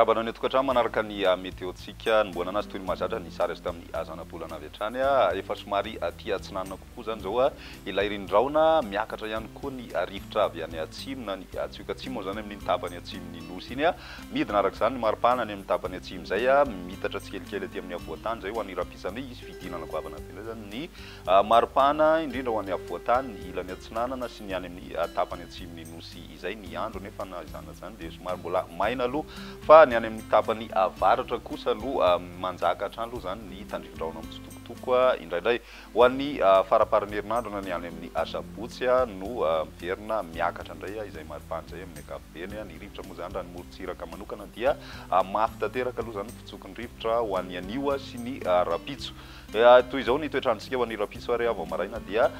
Raha banao ny tokantrano manaraka ny météo-tsika nomboana anazy toy ny mahazatra ny sary azy tamin'ny azana bolana avy hatrany efa somary aty atsinanana kokoa zany zao ilay rindraona miakatra ihany koa ny rivotra avy any atsimo na ny atsioka atsimo zany amin'ny tapany atsimon'ny nosy iny midina araka izany ny maripana ny amin'ny tapany atsimo zay mitatra tsikelikely aty amin'ny avoatany zay ho an'ny rapisana izy fidinana goavana be zany ny maripana indrindra ho an'ny avoatany ny ilany atsinanana sy ny any amin'ny tapany atsimony nosy izay ny andro nefa na izana zany dia somary mbola maina aloha fa ny any amin'ny tapany avaratra kosa aloha manjaka hatrany aloha zany ny tandrivondraona mitsitokotoko indraindray ho an'ny faraparan'ny herinandro na ny any amin'ny asabotsy no miverina miakatra indray izay maripana zay amin'ny ankapobeny ny rivotra moa zany raha ny morontsiraka manokana dia mafy tanteraka aloha zany fitsokon'ny rivotra ho an'ny anio sy ny rapitso toy izao ny toetrandrontsika ho an'ny rapitso ary avao maraina dia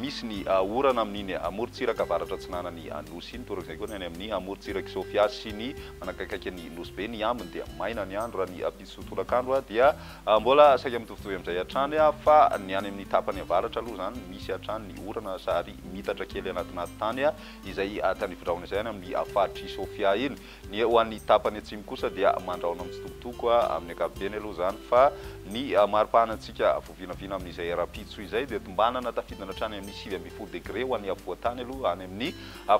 misy ny orana amin'iny morontsiraka avaratra atsinanany nosy iny torak'izay koa ny any amin'ny morontsiraka sofia sy ny manakaiky ny nosy be ny ambiny dia maina ny andro raha ny pitso tolakandro dia mbola saika mitovitovy amin'izay hatrany fa ny any amin'ny tapany avaratra aloha zany misy hatrany ny orana sary mitatra kely anatin'aty tany izay tandrivondraona izay any amin'ny faritry sofia iny ny ho an'ny tapany atsimo kosa dia mandraona mitsitokotoko amin'ny ankapobeny aloha zany fa ny maripanantsika vovinavina amin'izay rapitso izay dia tombanana tafidina hatrany amin'ny 9 degré ho an'ny avoatany aloha any amin'ny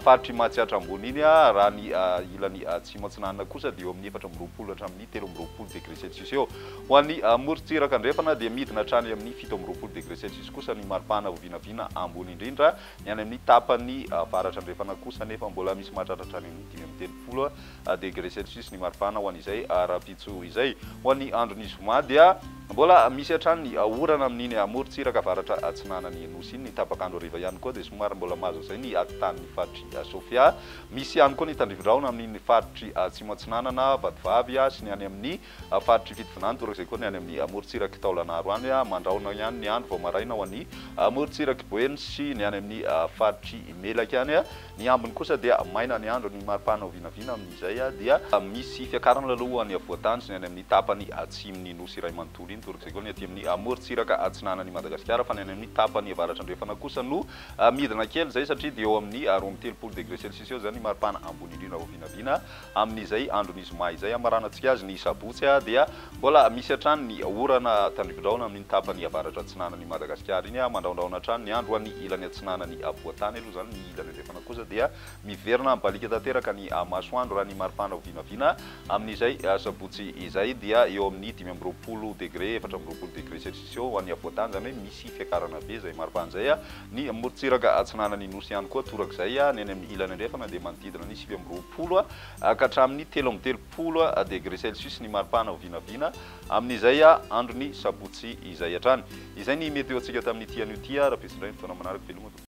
faritry mahatsiatra ambony iny raha ny ilany atsimo atsinanana kosa dia eo amin'ny 4 hatramin'ny 3 degré celsius eo ho an'ny morontsiraka andrefana dia midina hatrany amin'ny 7 degré celsius kosa ny maripana vovinavina ambony indrindra ny any amin'ny tapany avaratra andrefana kosa nefa mbola misy mahatratra hatrany amin'ny 5 degré celsius ny maripana ho an'izay rapitso izay ho an'ny andron'ny zoma dia mbola misy hatrany ny orana amin'iny morontsiraka avaratra atsinanany nosy iny ny tapakandro hariva ihany koa dia somary mbola mahazo zay ny atitan'ny faritry sofia misy ihany koa ny tandrivondraona amin'iny faritry atsimo atsinanana vadivavy sy ny any amin'ny faritry fitivinany torak'izay koa ny any amin'ny morontsiraka taolanaro any mandraona ihany ny andro vao maraina ho an'ny morontsiraka boeny sy ny any amin'ny faritry melaky any ny ambiny kosa dia maina ny andro ny maripana ovinavina amin'izay dia misy fiakarana aloha ho an'ny avoatany sy ny any amin'ny tapany atsimony nosy iray manontolo iny torak'izay koa ny aty amin'ny morontsiraka atsinanany Madagasikara fa ny any amin'ny tapany avaratra andrefana kosa no midina kely zay satria dia eo amin'ny 13 degré celsius eo zany maripana ambony indrindra ovinavina amin'izay andron'ny zoma izay amaranantsika azy ny sabotsy dia mbola misy hatrany ny orana tandrivondraona amin'ny tapany avaratra atsinanany Madagasikara iny mandraondraona hatrany ny andro any ilany atsinanany avoatany aloha zany ny ilany andrefana kosa dia miverina mibalika tanteraka ny masoandro raha ny maripana ovinavina amin'izay sabotsy izay dia eo amin'ny 5 degré 4 degré celsius eo ho an'ny avoatany zany hoe misy fiakarana be zay maripana zay ny morontsiraka atsinanany nosy ihany koa torak'izay ny any amin'ny ilany andrefana dia manodidina ny 9 ka hatramin'ny 13 degré celsius ny maripana ovinavina amin'izay androny sabotsy izay hatrany izay ny météo-tsika tamin'ny ity an'io ty raha pesindray ny fotoana manaraka velomatoa